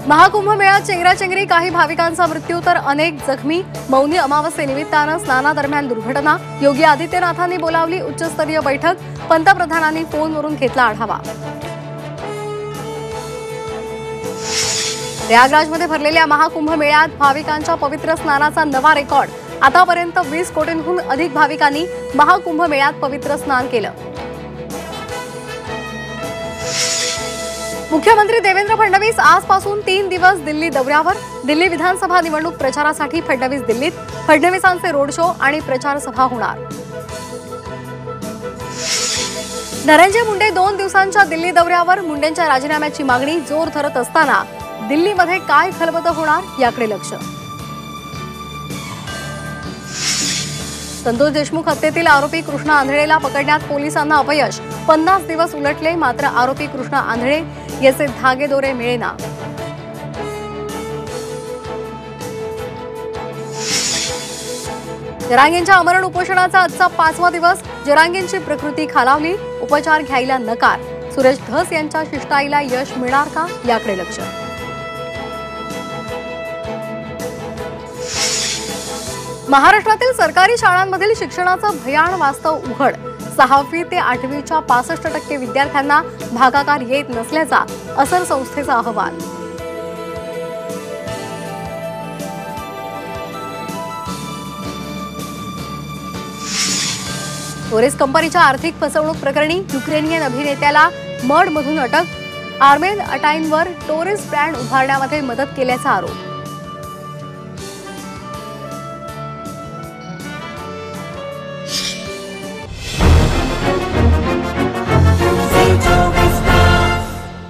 महाकुंभमेळ्यात चेंगराचेंगरी, काही भाविकांचा मृत्यू तर अनेक जखमी। मौनी अमावस्येनिमित्तानं स्नानादरम्यान दुर्घटना। योगी आदित्यनाथांनी बोलावली उच्चस्तरीय बैठक। पंतप्रधानांनी फोनवरून घेतला आढावा। प्रयागराजमध्ये भरलेल्या महाकुंभमेळ्यात भाविकांच्या पवित्र स्नानाचा नवा रेकॉर्ड। आतापर्यंत 20 कोटींहून अधिक भाविकांनी महाकुंभमेळ्यात पवित्र स्नान केलं। मुख्यमंत्री देवेंद्र फडणवीस आजपासून 3 दिवस दिल्ली दौऱ्यावर। दिल्ली विधानसभा निवडणूक प्रचारासाठी फडणवीस दिल्लीत। फडणवीसांचे रोड शो आणि प्रचार सभा होणार। धनंजय मुंडे 2 दिवसांच्या दिल्ली दौऱ्यावर। मुंडेंच्या राजीनाम्याची मागणी जोर धरत असताना दिल्लीमध्ये काय खलबतं होणार याकडे लक्ष। संतोष देशमुख हत्येतील आरोपी कृष्णा आंधळेला पकडण्यात पोलिसांना अपयश। 50 दिवस उलटले, मात्र आरोपी कृष्णा आंधळे याचे धागेदोरे मिळेना। जरांगेंच्या आमरण उपोषणाचा आजचा 5वा दिवस। जरांगेंची प्रकृती खालावली, उपचार घ्यायला नकार। सुरेश धस यांच्या शिष्टाईला यश मिळणार का याकडे लक्ष। महाराष्ट्रातील सरकारी शाळांमधील शिक्षणाचं भयाण वास्तव उघड। 6वी ते 8वीच्या 65% विद्यार्थ्यांना भागाकार येत नसल्याचा असर संस्थेचा अहवाल। टोरेस कंपनीच्या आर्थिक फसवणूक प्रकरणी युक्रेनियन अभिनेत्याला मडमधून अटक। आर्मेन अटाईनवर टोरेस ब्रँड उभारण्यामध्ये मदत केल्याचा आरोप।